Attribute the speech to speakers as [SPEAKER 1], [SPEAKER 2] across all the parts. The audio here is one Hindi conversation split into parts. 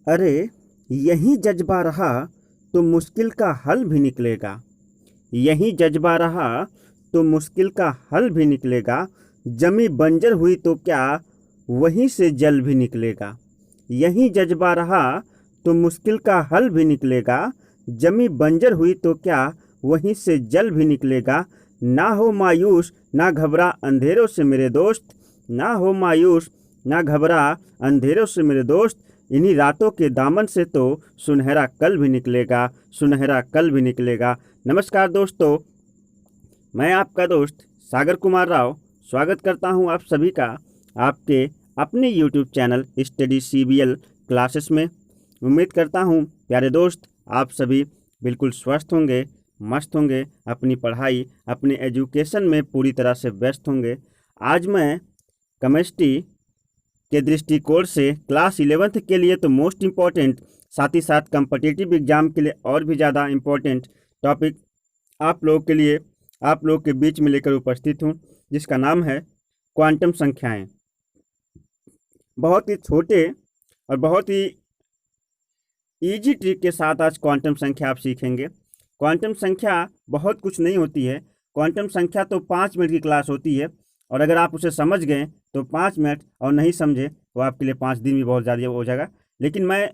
[SPEAKER 1] अरे यही जज्बा रहा तो मुश्किल का हल भी निकलेगा। यही जज्बा रहा तो मुश्किल का हल भी निकलेगा। जमी बंजर हुई तो क्या वहीं से जल भी निकलेगा। यही जज्बा रहा तो मुश्किल का हल भी निकलेगा। जमी बंजर हुई तो क्या वहीं से जल भी निकलेगा। ना हो मायूस ना घबरा अंधेरों से मेरे दोस्त। ना हो मायूस ना घबरा अंधेरों से मेरे दोस्त। इन्हीं रातों के दामन से तो सुनहरा कल भी निकलेगा। सुनहरा कल भी निकलेगा। नमस्कार दोस्तों, मैं आपका दोस्त सागर कुमार राव स्वागत करता हूं आप सभी का आपके अपने YouTube channel study CBL classes में। उम्मीद करता हूं प्यारे दोस्त आप सभी बिल्कुल स्वस्थ होंगे, मस्त होंगे, अपनी पढ़ाई अपने एजुकेशन में पूरी तरह से व्यस्त होंगे। आज मैं केमिस्ट्री के दृष्टिकोण से क्लास 11th के लिए तो मोस्ट इम्पॉर्टेंट, साथ ही साथ कम्पिटिटिव एग्जाम के लिए और भी ज़्यादा इम्पोर्टेंट टॉपिक आप लोगों के लिए आप लोग के बीच में लेकर उपस्थित हूँ, जिसका नाम है क्वांटम संख्याएं। बहुत ही छोटे और बहुत ही इजी ट्रिक के साथ आज क्वांटम संख्या आप सीखेंगे। क्वांटम संख्या बहुत कुछ नहीं होती है। क्वांटम संख्या तो 5 मिनट की क्लास होती है, और अगर आप उसे समझ गए तो 5 मिनट, और नहीं समझे तो आपके लिए 5 दिन भी बहुत ज़्यादा हो जाएगा। लेकिन मैं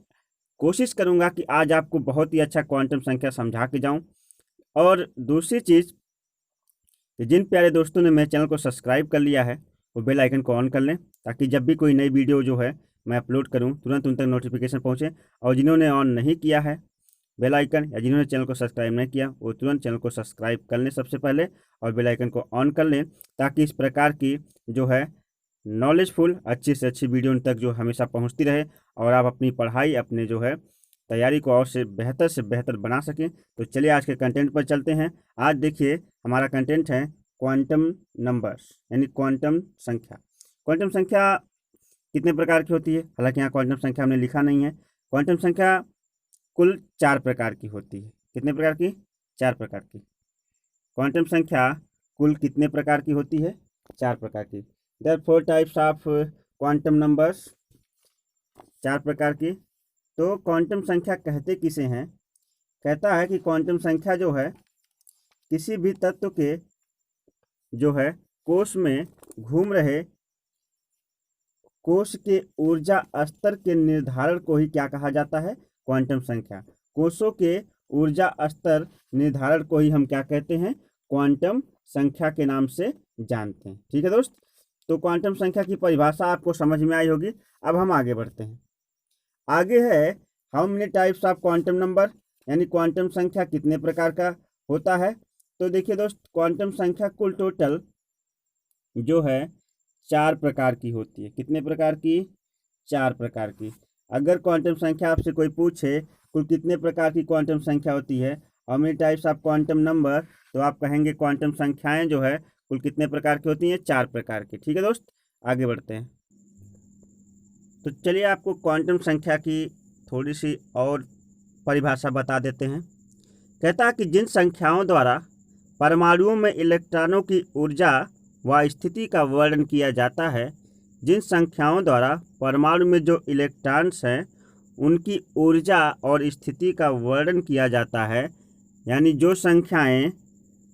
[SPEAKER 1] कोशिश करूँगा कि आज आपको बहुत ही अच्छा क्वांटम संख्या समझा के जाऊँ। और दूसरी चीज़, जिन प्यारे दोस्तों ने मेरे चैनल को सब्सक्राइब कर लिया है वो बेल आइकन को ऑन कर लें, ताकि जब भी कोई नई वीडियो जो है मैं अपलोड करूं तुरंत उन तक नोटिफिकेशन पहुंचे। और जिन्होंने ऑन नहीं किया है बेल आइकन, या जिन्होंने चैनल को सब्सक्राइब नहीं किया, वो तुरंत चैनल को सब्सक्राइब कर लें सबसे पहले, और बेल आइकन को ऑन कर लें, ताकि इस प्रकार की जो है नॉलेजफुल अच्छी से अच्छी वीडियो उन तक जो हमेशा पहुँचती रहे, और आप अपनी पढ़ाई अपने जो है तैयारी को और से बेहतर बना सकें। तो चलिए आज के कंटेंट पर चलते हैं। आज देखिए हमारा कंटेंट है क्वांटम नंबर्स, यानी क्वांटम संख्या। क्वांटम संख्या कितने प्रकार की होती है? हालांकि यहाँ क्वांटम संख्या हमने लिखा नहीं है। क्वांटम संख्या कुल 4 प्रकार की होती है। कितने प्रकार की? 4 प्रकार की। क्वांटम संख्या कुल कितने प्रकार की होती है? 4 प्रकार की। There 4 types of quantum numbers, 4 प्रकार की। तो क्वांटम संख्या कहते किसे हैं? कहता है कि क्वांटम संख्या जो है किसी भी तत्व के जो है कोश में घूम रहे कोश के ऊर्जा स्तर के निर्धारण को ही क्या कहा जाता है? क्वांटम संख्या। कोशों के ऊर्जा स्तर निर्धारण को ही हम क्या कहते हैं? क्वांटम संख्या के नाम से जानते हैं। ठीक है दोस्त, तो क्वांटम संख्या की परिभाषा आपको समझ में आई होगी। अब हम आगे बढ़ते हैं। आगे है how many types of quantum number, यानी क्वांटम संख्या कितने प्रकार का होता है। तो देखिए दोस्त, क्वांटम संख्या कुल टोटल जो है 4 प्रकार की होती है। कितने प्रकार की? 4 प्रकार की। अगर क्वांटम संख्या आपसे कोई पूछे कुल कितने प्रकार की क्वांटम संख्या होती है, how many types of quantum number, तो आप कहेंगे क्वांटम संख्याएं जो है कुल कितने प्रकार की होती हैं? 4 प्रकार की। ठीक है दोस्त, आगे बढ़ते हैं। तो चलिए आपको क्वांटम संख्या की थोड़ी सी और परिभाषा बता देते हैं। कहता है कि जिन संख्याओं द्वारा परमाणुओं में इलेक्ट्रॉनों की ऊर्जा व स्थिति का वर्णन किया जाता है, जिन संख्याओं द्वारा परमाणु में जो इलेक्ट्रॉन्स हैं उनकी ऊर्जा और स्थिति का वर्णन किया जाता है, यानी जो संख्याएं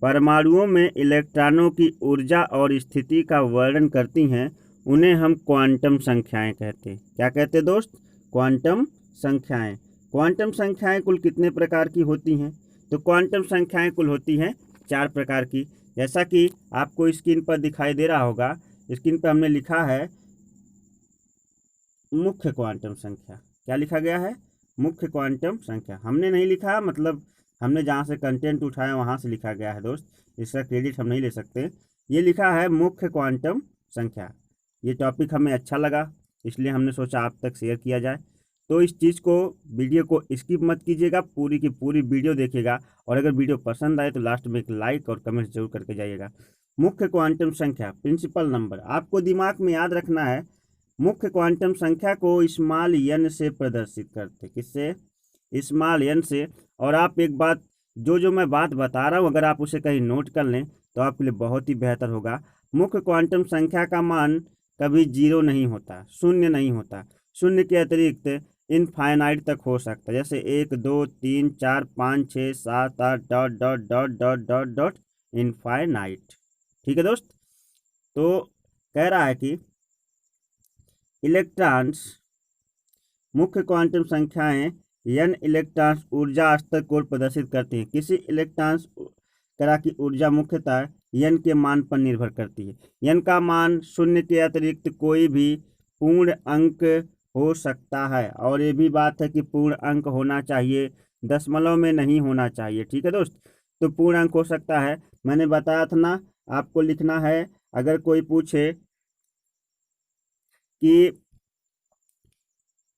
[SPEAKER 1] परमाणुओं में इलेक्ट्रॉनों की ऊर्जा और स्थिति का वर्णन करती हैं उन्हें हम क्वांटम संख्याएं कहते हैं। क्या कहते हैं दोस्त? क्वांटम संख्याएं। क्वांटम संख्याएं कुल कितने प्रकार की होती हैं? तो क्वांटम संख्याएं कुल होती हैं 4 प्रकार की। जैसा कि आपको स्क्रीन पर दिखाई दे रहा होगा, स्क्रीन पर हमने लिखा है मुख्य क्वांटम संख्या। क्या लिखा गया है? मुख्य क्वांटम संख्या। हमने नहीं लिखा, मतलब हमने जहाँ से कंटेंट उठाया वहाँ से लिखा गया है दोस्त, इसका क्रेडिट हम नहीं ले सकते। ये लिखा है मुख्य क्वांटम संख्या। ये टॉपिक हमें अच्छा लगा, इसलिए हमने सोचा आप तक शेयर किया जाए। तो इस चीज़ को, वीडियो को स्किप मत कीजिएगा, पूरी की पूरी वीडियो देखिएगा, और अगर वीडियो पसंद आए तो लास्ट में एक लाइक और कमेंट जरूर करके जाइएगा। मुख्य क्वांटम संख्या, प्रिंसिपल नंबर, आपको दिमाग में याद रखना है। मुख्य क्वांटम संख्या को स्मॉल एन से प्रदर्शित करते। किससे? स्मॉल एन से। और आप एक बात, जो मैं बात बता रहा हूँ, अगर आप उसे कहीं नोट कर लें तो आपके लिए बहुत ही बेहतर होगा। मुख्य क्वांटम संख्या का मान कभी 0 नहीं होता, शून्य नहीं होता। शून्य के अतिरिक्त इनफाइनाइट तक हो सकता है, जैसे 1 2 3 4 5 6 7 8 dot dot dot dot dot dot infinite. ठीक है दोस्त। तो कह रहा है कि इलेक्ट्रॉन्स मुख्य क्वांटम संख्याएं n इलेक्ट्रॉन्स ऊर्जा स्तर को प्रदर्शित करती हैं। किसी इलेक्ट्रॉन्स तरह की ऊर्जा मुख्यतः n के मान पर निर्भर करती है। n का मान शून्य के अतिरिक्त कोई भी पूर्ण अंक हो सकता है, और ये भी बात है कि पूर्ण अंक होना चाहिए, दशमलव में नहीं होना चाहिए। ठीक है दोस्त। तो पूर्ण अंक हो सकता है, मैंने बताया था ना, आपको लिखना है। अगर कोई पूछे कि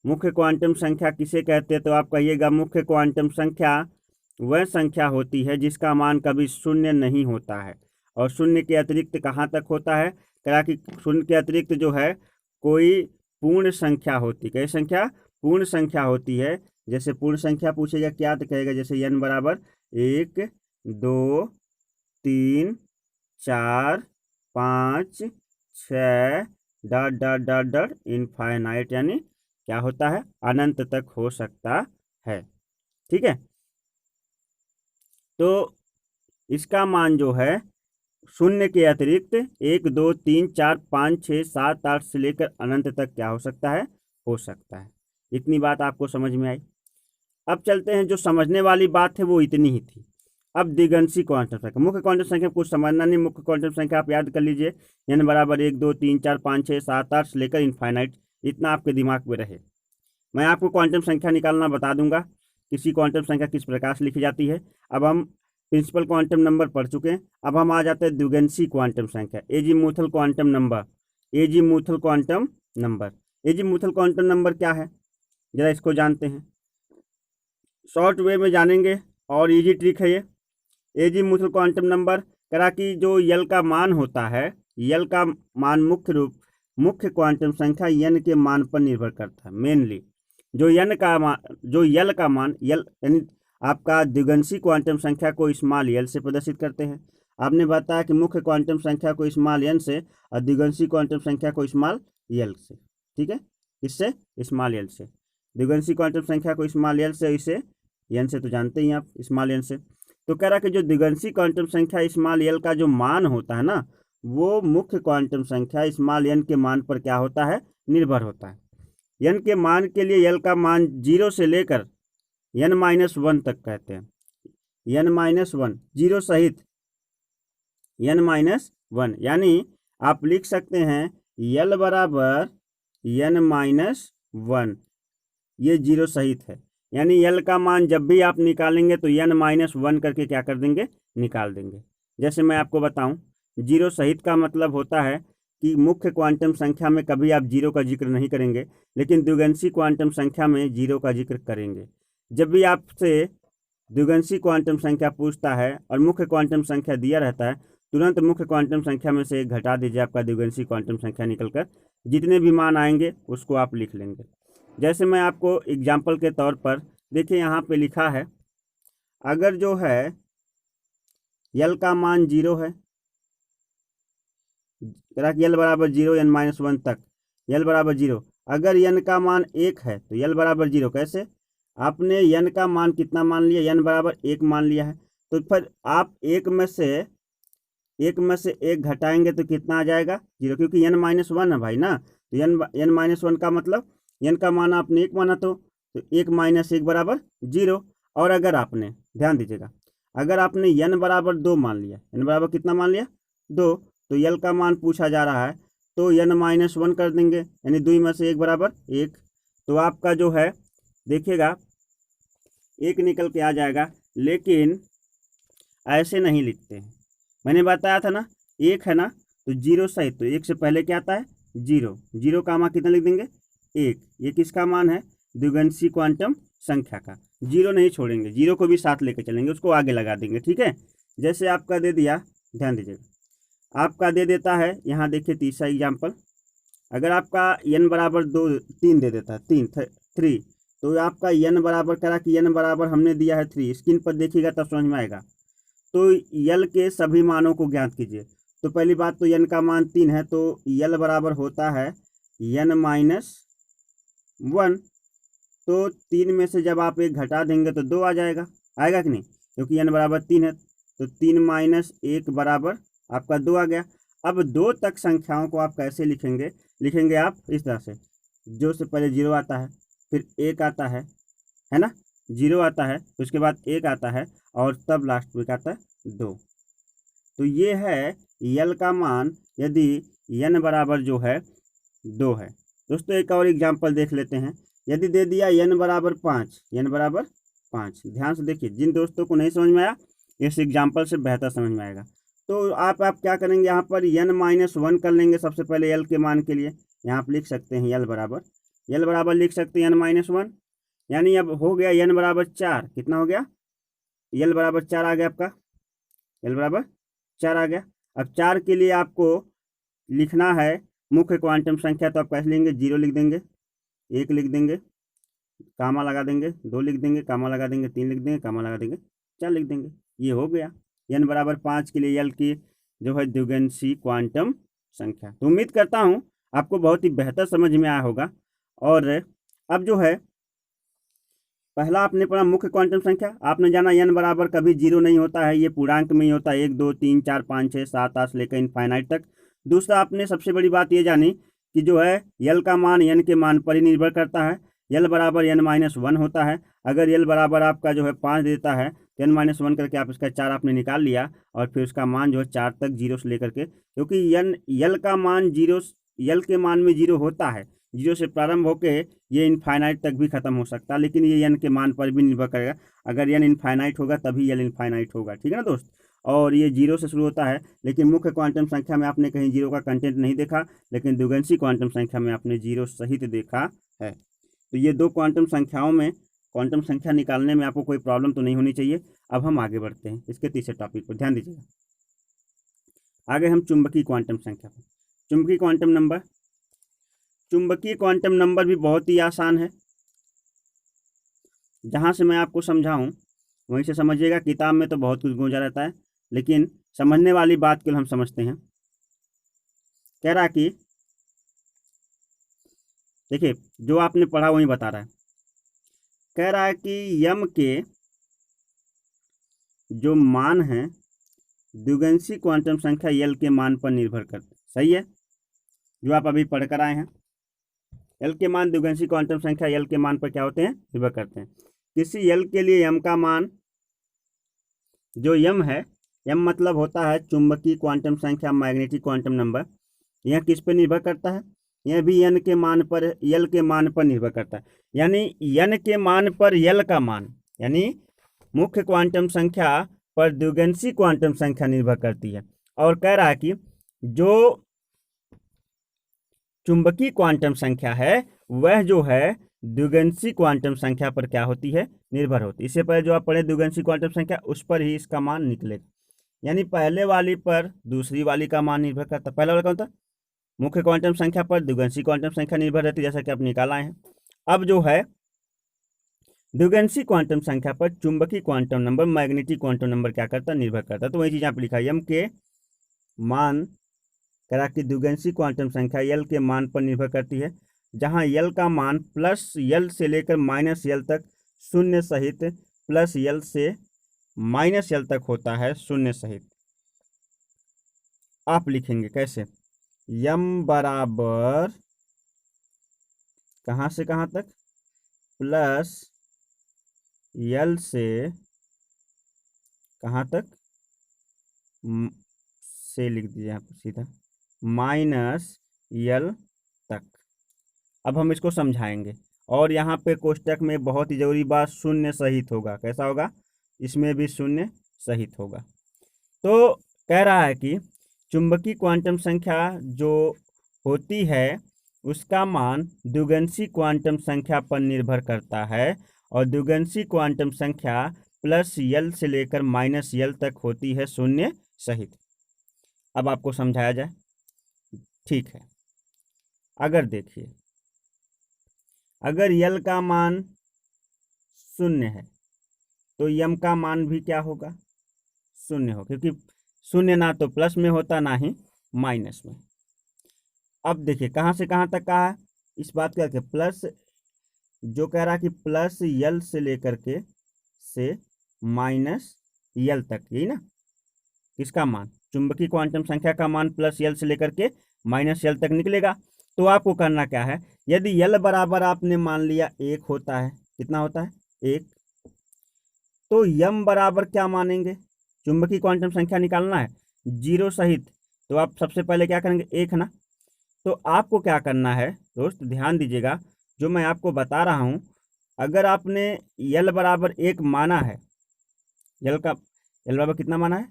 [SPEAKER 1] मुख्य क्वांटम संख्या किसे कहते हैं, तो आप कहिएगा मुख्य क्वांटम संख्या वह संख्या होती है जिसका मान कभी शून्य नहीं होता है, और शून्य के अतिरिक्त कहाँ तक होता है, कहा कि शून्य के अतिरिक्त जो है कोई पूर्ण संख्या होती है। कई संख्या पूर्ण संख्या होती है। जैसे पूर्ण संख्या पूछेगा क्या, तो कहेगा जैसे n बराबर 1 2 3 4 5 6 dot dot dot dot infinite, यानी क्या होता है, अनंत तक हो सकता है। ठीक है। तो इसका मान जो है शून्य के अतिरिक्त 1 2 3 4 5 6 7 8 से लेकर अनंत तक क्या हो सकता है, हो सकता है। इतनी बात आपको समझ में आई। अब चलते हैं, जो समझने वाली बात है वो इतनी ही थी। अब द्विगंशी क्वांटम संख्या, मुख्य क्वांटम संख्या कुछ समझना नहीं। मुख्य क्वांटम संख्या आप याद कर लीजिए, n बराबर 1 2 3 4 5 6 7 8 से लेकर इनफाइनाइट, इतना आपके दिमाग में रहे। मैं आपको क्वांटम संख्या निकालना बता दूंगा, किसी क्वांटम संख्या किस प्रकार से लिखी जाती है। अब हम प्रिंसिपल क्वांटम नंबर पढ़ चुके हैं, अब हम आ जाते हैं द्विगंशी क्वांटम संख्या, azimuthal quantum number. Azimuthal quantum number, azimuthal quantum number क्या है, जरा इसको जानते हैं। शॉर्ट वे में जानेंगे और इजी ट्रिक है ये। एजीमुथल क्वांटम नंबर करा कि जो यल का मान होता है, यल का मान मुख्य क्वांटम संख्या n के मान पर निर्भर करता है। मेनली जो यल का मान यल यानी आपका द्विगंशी क्वांटम संख्या को स्मॉल यल से प्रदर्शित करते हैं। आपने बताया कि मुख्य क्वांटम संख्या को स्मॉल n से और द्विगंशी क्वांटम संख्या को स्मॉल यल से। ठीक है, इससे स्मॉल यल से, द्विगंशी क्वांटम संख्या को स्मॉल यल से, इसे n से तो जानते ही आप, स्मॉल n से। तो कह रहा कि जो द्विगंशी क्वांटम संख्या स्मॉल यल का जो मान होता है ना, वो मुख्य क्वांटम संख्या स्मॉल n के मान पर क्या होता है, निर्भर होता है। n के मान के लिए यल का मान 0 से लेकर n-1 तक कहते हैं। n-1 जीरो सहित n-1, यानी आप लिख सकते हैं यल बराबर n-1, ये जीरो सहित है। यानी यल का मान जब भी आप निकालेंगे तो n-1 करके क्या कर देंगे, निकाल देंगे। जैसे मैं आपको बताऊं, जीरो सहित का मतलब होता है कि मुख्य क्वांटम संख्या में कभी आप जीरो का जिक्र नहीं करेंगे, लेकिन द्विगंशी क्वांटम संख्या में जीरो का जिक्र करेंगे। जब भी आपसे द्विगंशी क्वांटम संख्या पूछता है और मुख्य क्वांटम संख्या दिया रहता है, तुरंत मुख्य क्वांटम संख्या में से एक घटा दीजिए, आपका द्विगंशी क्वांटम संख्या निकलकर जितने भी मान आएंगे उसको आप लिख लेंगे। जैसे मैं आपको एग्जाम्पल के तौर पर देखिए, यहाँ पे लिखा है, अगर जो है यल का मान 0 है, यल बराबर 0 n-1 तक, यल बराबर 0, अगर n का मान 1 है तो यल बराबर 0। कैसे, आपने n का मान कितना मान लिया, n बराबर 1 मान लिया है, तो फिर आप एक में से एक घटाएंगे तो कितना आ जाएगा, 0, क्योंकि n-1 है भाई ना। तो n-1 का मतलब n का मान आपने 1 माना, तो 1 - 1 बराबर 0। और अगर आपने, ध्यान दीजिएगा, अगर आपने n बराबर 2 मान लिया, n बराबर कितना मान लिया, 2, तो यल का मान पूछा जा रहा है तो n-1 कर देंगे, यानी 2 में से 1 बराबर 1। तो आपका जो है देखिएगा 1 निकल के आ जाएगा। लेकिन ऐसे नहीं लिखते हैं, मैंने बताया था ना, 1 है ना, तो 0 सहित, तो 1 से पहले क्या आता है, 0, 0 का मान कितना लिख देंगे, 1। ये किसका मान है, द्विगंशी क्वांटम संख्या का। 0 नहीं छोड़ेंगे, 0 को भी साथ लेके चलेंगे, उसको आगे लगा देंगे। ठीक है, जैसे आपका दे दिया, ध्यान दीजिएगा, आपका दे देता है, यहाँ देखिए तीसरा एग्जाम्पल, अगर आपका n बराबर 3 दे देता है, 3, तो आपका n बराबर करा कि n बराबर हमने दिया है 3, स्क्रीन पर देखिएगा तब समझ में आएगा। तो यल के सभी मानों को ज्ञात कीजिए। तो पहली बात तो n का मान 3 है, तो यल बराबर होता है n-1, तो 3 में से जब आप 1 घटा देंगे तो 2 आ जाएगा, आएगा कि नहीं, क्योंकि n बराबर 3 है। तो 3 माइनस 1 बराबर आपका 2 आ गया। अब 2 तक संख्याओं को आप कैसे लिखेंगे, लिखेंगे आप इस तरह से, जो से पहले 0 आता है, फिर 1 आता है ना, 0 आता है, उसके बाद 1 आता है, और तब लास्ट में क्या आता है 2। तो ये है यल का मान यदि n बराबर जो है 2 है। दोस्तों एक और एग्जाम्पल देख लेते हैं। यदि दे दिया n बराबर 5, n बराबर 5, ध्यान से देखिए, जिन दोस्तों को नहीं समझ में आया इस एग्जाम्पल से बेहतर समझ में आएगा। तो आप क्या करेंगे, यहाँ पर n-1 कर लेंगे सबसे पहले l के मान के लिए। यहाँ आप लिख सकते हैं l बराबर लिख सकते हैं n-1, यानी अब हो गया n बराबर 4। कितना हो गया, l बराबर 4 आ गया आपका, l बराबर 4 आ गया। अब 4 के लिए आपको लिखना है मुख्य क्वांटम संख्या, तो आप कैसे लेंगे, 0 लिख देंगे, 1 लिख देंगे, कामा लगा देंगे, 2 लिख देंगे, कामा लगा देंगे, 3 लिख देंगे, कामा लगा देंगे, 4 लिख देंगे। ये हो गया n बराबर 5 के लिए l की जो है द्विगुणित क्वांटम संख्या। तो उम्मीद करता हूँ आपको बहुत ही बेहतर समझ में आया होगा। और अब जो है पहला आपने पढ़ा मुख्य क्वांटम संख्या, आपने जाना n बराबर कभी 0 नहीं होता है, ये पूर्णांक में ही होता है, 1 2 3 4 5 6 7 8 लेकर इनफाइनाइट तक। दूसरा आपने सबसे बड़ी बात ये जानी कि जो है यल का मान n के मान पर ही निर्भर करता है, यल बराबर n-1 होता है। अगर यल बराबर आपका जो है 5 देता है तो n-1 करके आप इसका 4 आपने निकाल लिया, और फिर उसका मान जो है 4 तक 0 से लेकर के, क्योंकि यल का मान 0, यल के मान में 0 होता है, 0 से प्रारंभ होके ये इनफाइनाइट तक भी खत्म हो सकता है, लेकिन ये n के मान पर भी निर्भर करेगा। अगर n इनफाइनाइट होगा तभी यल इनफाइनाइट होगा, ठीक है ना दोस्त। और ये 0 से शुरू होता है, लेकिन मुख्य क्वांटम संख्या में आपने कहीं 0 का कंटेंट नहीं देखा, लेकिन द्विगुणित क्वांटम संख्या में आपने 0 सहित देखा है। तो ये 2 क्वांटम संख्याओं में क्वांटम संख्या निकालने में आपको कोई प्रॉब्लम तो नहीं होनी चाहिए। अब हम आगे बढ़ते हैं इसके तीसरे टॉपिक पर, ध्यान दीजिएगा। आगे हम चुंबकीय क्वांटम संख्या पर, चुंबकीय क्वांटम नंबर। चुंबकीय क्वांटम नंबर भी बहुत ही आसान है, जहां से मैं आपको समझाऊं वहीं से समझिएगा। किताब में तो बहुत कुछ गूंजा रहता है, लेकिन समझने वाली बात को हम समझते हैं। कह रहा कि देखिए जो आपने पढ़ा वही बता रहा है। कह रहा है कि यम के जो मान है द्विगुणित क्वांटम संख्या यल के मान पर निर्भर करते, सही है, जो आप अभी पढ़कर आए हैं। यल के मान द्विगुणित क्वांटम संख्या यल के मान पर क्या होते हैं, निर्भर करते हैं। किसी यल के लिए यम का मान, जो यम है, यम मतलब होता है चुंबकीय क्वांटम संख्या, मैग्नेटिक क्वांटम नंबर। यह किस पर निर्भर करता है, यह भी n के मान पर, यल के मान पर निर्भर करता है। यानी n के मान पर यल का मान, यानी मुख्य क्वांटम संख्या पर द्विगुणित क्वांटम संख्या निर्भर करती है। और कह रहा है कि जो चुंबकीय क्वांटम संख्या है वह जो है द्विगुणित क्वांटम संख्या पर क्या होती है, निर्भर होती है। इससे पहले जो आप पढ़े द्विगुणित क्वांटम संख्या, उस पर ही इसका मान निकलेगा। यानी पहले वाली पर दूसरी वाली का मान निर्भर करता है। पहला वाला कौन था, मुख्य क्वांटम संख्या पर द्विगुणित क्वांटम संख्या निर्भर रहती है, जैसा कि आप निकाल आए हैं। अब जो है द्विगुणित क्वांटम संख्या पर चुंबकीय quantum number, magnetic quantum number क्या करता है, निर्भर करता है। तो वही चीज यहाँ पे लिखा है, यम के मान करा कि द्विगुणित क्वांटम संख्या यल के मान पर निर्भर करती है, जहां यल का मान प्लस यल से लेकर माइनस यल तक शून्य सहित, प्लस यल से माइनस यल तक होता है शून्य सहित। आप लिखेंगे कैसे, यम बराबर कहां से कहां तक, प्लस यल से कहां तक, से लिख दीजिए यहाँ पर सीधा, माइनस यल तक। अब हम इसको समझाएंगे, और यहाँ पे कोष्टक में बहुत ही जरूरी बात, शून्य सहित होगा। कैसा होगा, इसमें भी शून्य सहित होगा। तो कह रहा है कि चुंबकीय क्वांटम संख्या जो होती है उसका मान द्विगुणित क्वांटम संख्या पर निर्भर करता है, और द्विगुणित क्वांटम संख्या प्लस यल से लेकर माइनस यल तक होती है शून्य सहित। अब आपको समझाया जाए, ठीक है। अगर देखिए, अगर यल का मान शून्य है तो यम का मान भी क्या होगा, शून्य हो, क्योंकि शून्य ना तो प्लस में होता ना ही माइनस में। अब देखिए कहां से कहां तक कहा है, इस बात का प्लस जो कह रहा है कि प्लस यल से लेकर के से माइनस यल तक, यही ना, किसका मान, चुंबकीय क्वांटम संख्या का मान प्लस यल से लेकर के माइनस यल तक निकलेगा। तो आपको करना क्या है, यदि यल बराबर आपने मान लिया 1 होता है, कितना होता है 1, तो यम बराबर क्या मानेंगे, चुंबकीय क्वांटम संख्या निकालना है 0 सहित, तो आप सबसे पहले क्या करेंगे 1 ना। तो आपको क्या करना है दोस्त, ध्यान दीजिएगा, जो मैं आपको बता रहा हूं, अगर आपने यल बराबर 1 माना है, यल बराबर कितना माना है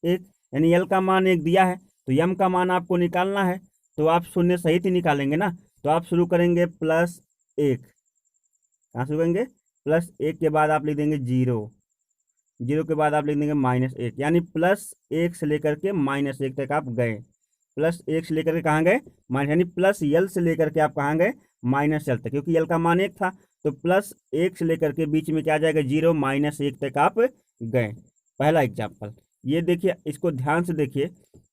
[SPEAKER 1] 1, यानी यल का मान 1 दिया है, तो यम का मान आपको निकालना है, तो आप शून्य सहित ही निकालेंगे ना। तो आप शुरू करेंगे +1, कहाँ शुरू करेंगे +1 के बाद आप लिख देंगे 0, 0 के बाद आप लिख देंगे -1, यानी +1 से लेकर के -1 तक आप गए, +1 से लेकर के कहाँ गए माइनस, यानी प्लस यल से लेकर के आप कहाँ गए -यल तक, क्योंकि यल का मान 1 था, तो +1 से लेकर के बीच में क्या आ जाएगा 0, -1 तक आप गए। पहला एग्जाम्पल ये देखिए, इसको ध्यान से देखिए,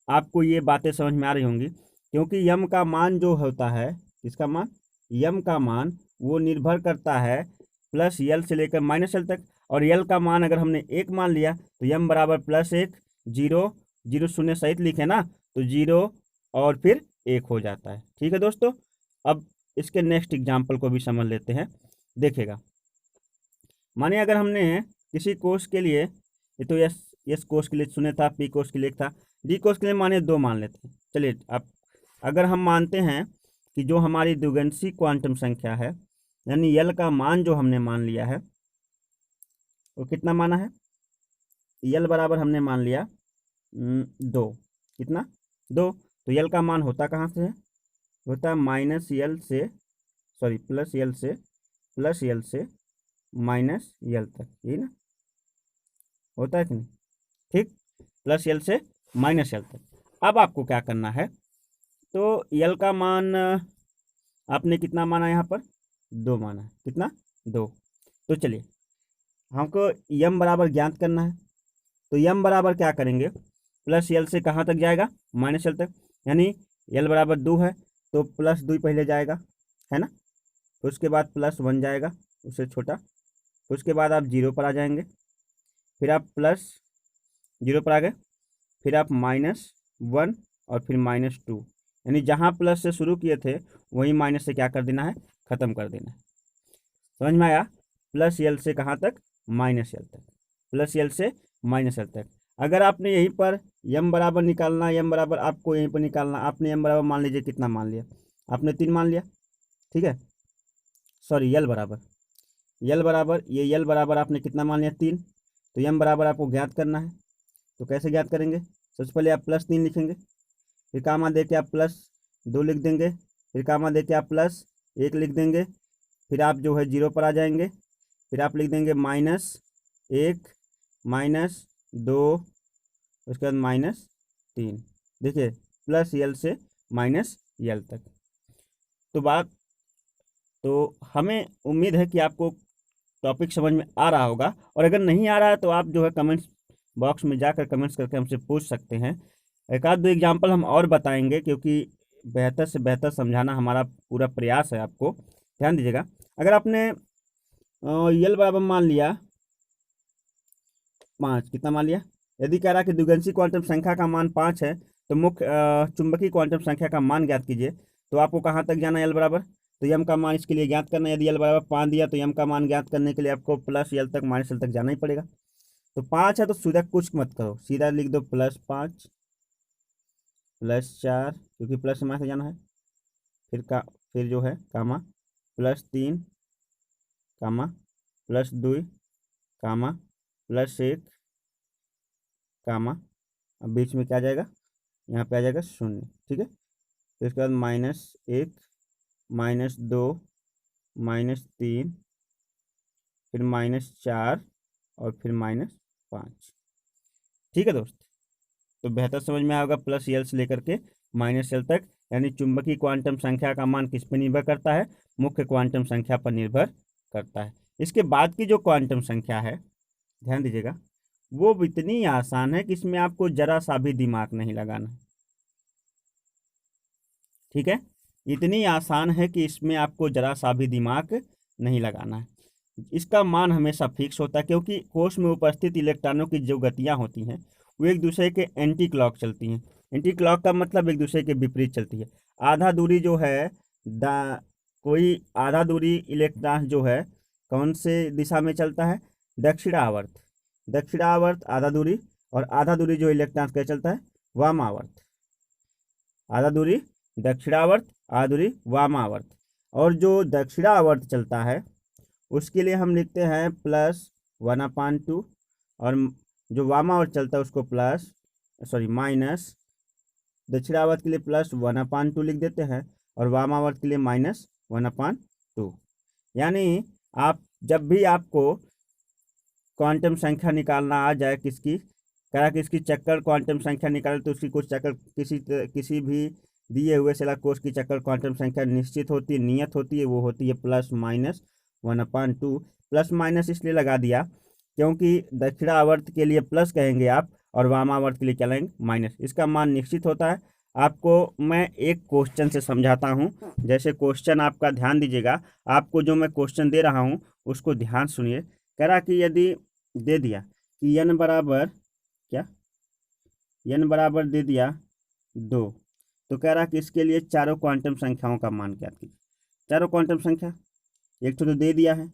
[SPEAKER 1] आपको ये बातें समझ में आ रही होंगी, क्योंकि यम का मान जो होता है, किसका मान, यम का मान वो निर्भर करता है प्लस यल से लेकर -यल तक, और यल का मान अगर हमने 1 मान लिया तो यम बराबर +1, 0, 0 शून्य सहित लिखे ना, तो 0 और फिर 1 हो जाता है। ठीक है दोस्तों, अब इसके नेक्स्ट एग्जाम्पल को भी समझ लेते हैं, देखिएगा। माने अगर हमने किसी कोष के लिए, ये तो एस कोष के लिए शून्य था, पी कोष के लिए 1 था, डी कोष के लिए माने 2 मान लेते हैं। चलिए, अब अगर हम मानते हैं कि जो हमारी द्विगंशी क्वांटम संख्या है, यानी यल का मान जो हमने मान लिया है, वो कितना माना है, यल बराबर हमने मान लिया 2, कितना 2, तो यल का मान होता कहाँ से है, होता -यल से, सॉरी प्लस यल से -यल तक, यही ना होता है कि नहीं, ठीक, +यल से -यल तक। अब आपको क्या करना है, तो यल का मान आपने कितना माना, यहाँ पर 2 माना है, कितना 2, तो चलिए हमको यम बराबर ज्ञात करना है, तो यम बराबर क्या करेंगे, प्लस यल से कहाँ तक जाएगा -यल तक, यानी यल बराबर 2 है, तो +2 पहले जाएगा, है ना, तो उसके बाद +1 जाएगा, उससे छोटा, तो उसके बाद आप 0 पर आ जाएंगे, फिर आप +0 पर आ गए, फिर आप -1 और फिर -2, यानी जहाँ प्लस से शुरू किए थे वहीं माइनस से क्या कर देना है, ख़त्म कर देना है। समझ में आया, प्लस यल से कहाँ तक -यल तक, प्लस यल से -यल तक। अगर आपने यहीं पर यम बराबर निकालना, यम बराबर आपको यहीं पर निकालना, आपने यम बराबर मान लीजिए कितना मान लिया, आपने 3 मान लिया, ठीक है, सॉरी यल बराबर ये यल बराबर आपने कितना मान लिया 3, तो यम बराबर आपको ज्ञात करना है, तो कैसे ज्ञात करेंगे, सबसे पहले आप +3 लिखेंगे, फिर कामा दे के आप +2 लिख देंगे, फिर कामा दे के आप +1 लिख देंगे, फिर आप जो है 0 पर आ जाएंगे, फिर आप लिख देंगे -1 -2, उसके बाद -3, देखिए प्लस यल से -यल तक। तो हमें उम्मीद है कि आपको टॉपिक समझ में आ रहा होगा, और अगर नहीं आ रहा है तो आप जो है कमेंट्स बॉक्स में जाकर कमेंट्स करके हमसे पूछ सकते हैं। एक आध 2 एग्जाम्पल हम और बताएंगे, क्योंकि बेहतर से बेहतर समझाना हमारा पूरा प्रयास है। आपको ध्यान दीजिएगा, अगर आपने यल बराबर मान लिया 5, कितना मान लिया, यदि कह रहा कि द्विगंशी क्वांटम संख्या का मान 5 है, तो मुख्य चुंबकीय क्वांटम संख्या का मान ज्ञात कीजिए, तो आपको कहाँ तक जाना, यल बराबर, तो यम का मान इसके लिए ज्ञात करना, यदि यल बराबर 5 दिया तो यम का मान ज्ञात करने के लिए आपको प्लस यल तक -यल तक जाना ही पड़ेगा। तो 5 है तो सीधा कुछ मत करो, सीधा लिख दो +5 +4, क्योंकि प्लस से जाना है, फिर जो है कामा +3 कामा +2 कामा +1 कामा, अब बीच में क्या आ जाएगा, यहाँ पे आ जाएगा 0, ठीक है, फिर उसके बाद -1 -2 -3 फिर -4 और फिर -5, ठीक है दोस्त। तो बेहतर समझ में आएगा, प्लस यल से लेकर के -यल तक, यानी चुंबकीय क्वांटम संख्या का मान किस पर निर्भर करता है, मुख्य क्वांटम संख्या पर निर्भर करता है। इसके बाद की जो क्वांटम संख्या है, ध्यान दीजिएगा, वो इतनी आसान है कि इसमें आपको जरा सा भी दिमाग नहीं लगाना, ठीक है, इतनी आसान है कि इसमें आपको जरा सा भी दिमाग नहीं लगाना है। इसका मान हमेशा फिक्स होता है, क्योंकि कोष में उपस्थित इलेक्ट्रॉनों की जो गतियाँ होती हैं वो एक दूसरे के एंटी क्लॉक चलती हैं। एंटी क्लॉक का मतलब एक दूसरे के विपरीत चलती है। आधा दूरी जो है कोई आधा दूरी इलेक्ट्रॉन जो है कौन से दिशा में चलता है? दक्षिणावर्त। दक्षिणावर्त आधा दूरी, और आधा दूरी जो इलेक्ट्रॉन क्या चलता है? वामावर्त। आधा दूरी दक्षिणावर्त, आधा दूरी वामावर्त। और जो दक्षिणावर्त चलता है उसके लिए हम लिखते हैं +1/2, और जो वामावर्त चलता है उसको माइनस, दक्षिणावर्त के लिए +1/2 लिख देते हैं और वामावर्त के लिए -1/2। यानी आप जब भी आपको क्वांटम संख्या निकालना आ जाए किसकी चक्कर क्वांटम संख्या निकाले, तो उसकी कुछ चक्कर किसी भी दिए हुए शलाक कोष की चक्कर क्वांटम संख्या निश्चित होती है, नियत होती है, वो होती है +-1/2। प्लस माइनस इसलिए लगा दिया क्योंकि दक्षिणावर्त के लिए प्लस कहेंगे आप और वामावर्त के लिए क्या लेंगे? माइनस। इसका मान निश्चित होता है। आपको मैं एक क्वेश्चन से समझाता हूँ। जैसे क्वेश्चन आपका ध्यान दीजिएगा, आपको जो मैं क्वेश्चन दे रहा हूँ उसको ध्यान सुनिए। कह रहा कि यदि दे दिया कि n बराबर क्या, n बराबर दे दिया 2, तो कह रहा कि इसके लिए चारों क्वांटम संख्याओं का मान ज्ञात कीजिए। चारों क्वांटम संख्या एक तो दे दिया है,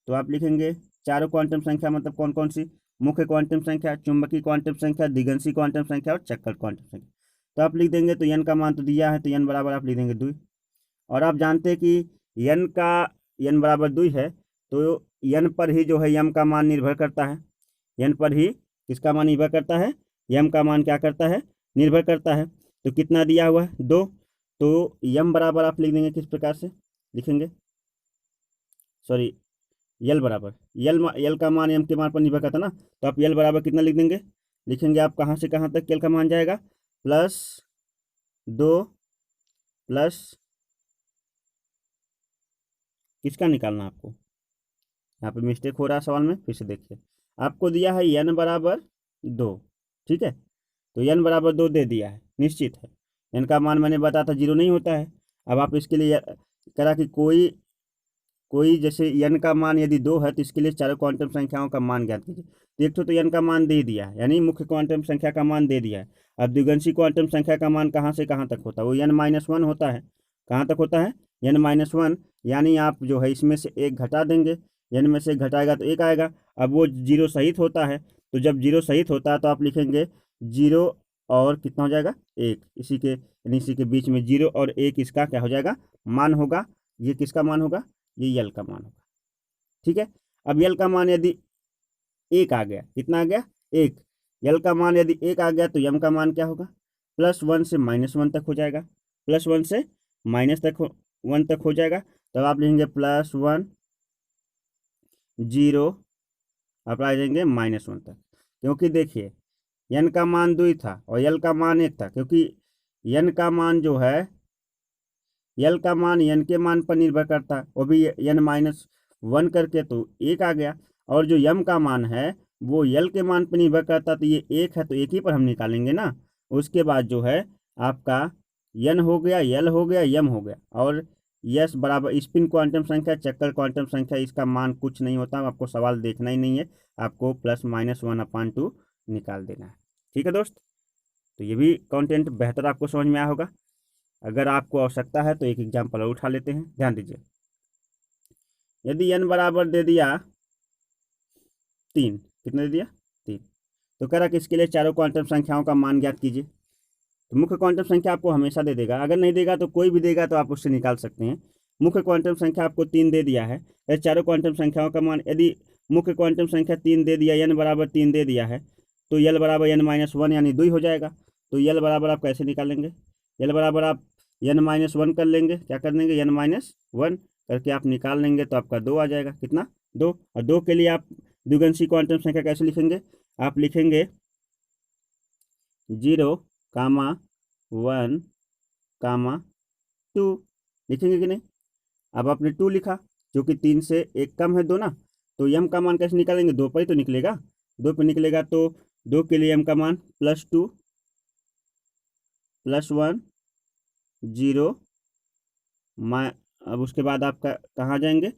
[SPEAKER 1] तो आप लिखेंगे चारों क्वांटम संख्या मतलब कौन कौन सी? मुख्य क्वांटम संख्या, चुंबकीय क्वांटम संख्या, दिगंशी क्वांटम संख्या और चक्कर क्वांटम संख्या। तो आप लिख देंगे, तो n का मान तो दिया है, तो n बराबर आप लिख देंगे 2। और आप जानते हैं कि n बराबर 2 है, तो n पर ही जो है m का मान निर्भर करता है। n पर ही किसका मान निर्भर करता है? m का मान क्या करता है? निर्भर करता है। तो कितना दिया हुआ है? 2। तो m बराबर आप लिख देंगे किस प्रकार से लिखेंगे? यल बराबर यल का मान m के मान पर निर्भर करता ना, तो आप यल बराबर कितना लिख देंगे? लिखेंगे आप कहाँ से कहाँ तक यल का मान जाएगा? +2 प्लस किसका निकालना आपको? यहाँ पे मिस्टेक हो रहा है सवाल में, फिर से देखिए। आपको दिया है n बराबर 2, ठीक है, तो n बराबर 2 दे दिया है, निश्चित है। n का मान मैंने बताया था 0 नहीं होता है। अब आप इसके लिए करा कि कोई जैसे n का मान यदि 2 है तो इसके लिए चारों क्वांटम संख्याओं का मान ज्ञात कीजिए। तो एक तो n का मान दे दिया है, यानी मुख्य क्वांटम संख्या का मान दे दिया है। अब द्विगंशी क्वांटम संख्या का मान कहाँ से कहाँ तक होता है? वो n-1 होता है। कहाँ तक होता है? n-1, यानी आप जो है इसमें से एक घटा देंगे, n में से घटाएगा तो 1 आएगा। अब वो 0 सहित होता है, तो जब 0 सहित होता है तो आप लिखेंगे 0 और कितना हो जाएगा? 1। इसी के बीच में 0 और 1 इसका क्या हो जाएगा? मान होगा। ये किसका मान होगा? ये यल का मान होगा, ठीक है। अब यल का मान यदि 1 आ गया, कितना आ गया? 1। यल का मान यदि 1 आ गया तो यम का मान क्या होगा? +1 से -1 तक हो जाएगा। +1 से -1 तक हो जाएगा। तब आप लिखेंगे +1 0, आप आ जाएंगे -1 तक। क्योंकि देखिए n का मान 2 था और यल का मान 1 था, क्योंकि n का मान जो है यल का मान n के मान पर निर्भर करता है, वो भी n-1 करके, तो 1 आ गया। और जो यम का मान है वो यल के मान पर निर्भर करता, तो ये 1 है, तो 1 ही पर हम निकालेंगे ना। उसके बाद जो है आपका n हो गया, यल हो गया, यम हो गया। और यस बराबर स्पिन क्वांटम संख्या, चक्कर क्वांटम संख्या, इसका मान कुछ नहीं होता। आपको सवाल देखना ही नहीं है, आपको +-1/2 निकाल देना है, ठीक है दोस्त। तो ये भी कंटेंट बेहतर आपको समझ में आया होगा। अगर आपको आवश्यकता है तो एक एग्जाम्पल और उठा लेते हैं, ध्यान दीजिए। यदि n बराबर दे दिया 3, कितना दे दिया? 3, तो कह रहा कि इसके लिए चारों क्वांटम संख्याओं का मान ज्ञात कीजिए। तो मुख्य क्वांटम संख्या आपको हमेशा दे देगा, अगर नहीं देगा तो कोई भी देगा तो आप उससे निकाल सकते हैं। मुख्य क्वांटम संख्या आपको 3 दे दिया है, चारों क्वांटम संख्याओं का मान, यदि मुख्य क्वांटम संख्या 3 दे दिया, n बराबर 3 दे दिया है, तो यल बराबर n-1 यानी 2 हो जाएगा। तो यल बराबर आप कैसे निकालेंगे? यल बराबर आप n-1 कर लेंगे, क्या कर देंगे? n-1 करके आप निकाल लेंगे, तो आपका 2 आ जाएगा। कितना? 2। और 2 के लिए आप द्विगंशी क्वांटम संख्या कैसे लिखेंगे? आप लिखेंगे 0, 1, 2 लिखेंगे कि नहीं? अब आपने 2 लिखा, जो कि 3 से 1 कम है 2 ना, तो यम का मान कैसे निकालेंगे? 2 पर ही तो निकलेगा। 2 पर निकलेगा, तो 2 के लिए यम का मान +2 +1 0। अब उसके बाद आप कहाँ जाएंगे?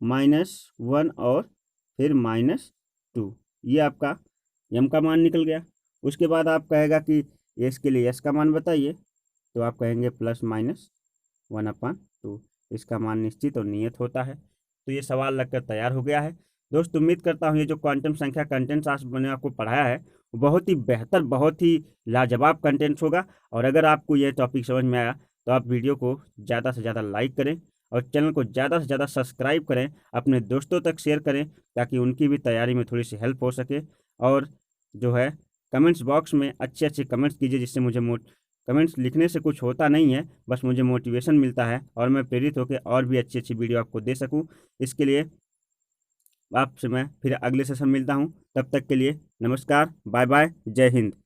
[SPEAKER 1] -1 और फिर -2, ये आपका m का मान निकल गया। उसके बाद आप कहेगा कि इसके लिए s का मान बताइए, तो आप कहेंगे +(-1/2), इसका मान निश्चित और नियत होता है। तो ये सवाल लगकर तैयार हो गया है। दोस्त उम्मीद करता हूँ ये जो क्वांटम संख्या कंटेंट आज मैंने आपको पढ़ाया है वो बहुत ही बेहतर, बहुत ही लाजवाब कंटेंट होगा। और अगर आपको ये टॉपिक समझ में आया तो आप वीडियो को ज़्यादा से ज़्यादा लाइक करें और चैनल को ज़्यादा से ज़्यादा सब्सक्राइब करें, अपने दोस्तों तक शेयर करें ताकि उनकी भी तैयारी में थोड़ी सी हेल्प हो सके। और जो है कमेंट्स बॉक्स में अच्छे अच्छे कमेंट्स कीजिए, जिससे मुझे कमेंट्स लिखने से कुछ होता नहीं है, बस मुझे मोटिवेशन मिलता है और मैं प्रेरित होकर और भी अच्छी अच्छी वीडियो आपको दे सकूं। इसके लिए आपसे मैं फिर अगले सेशन मिलता हूं, तब तक के लिए नमस्कार, बाय बाय, जय हिंद।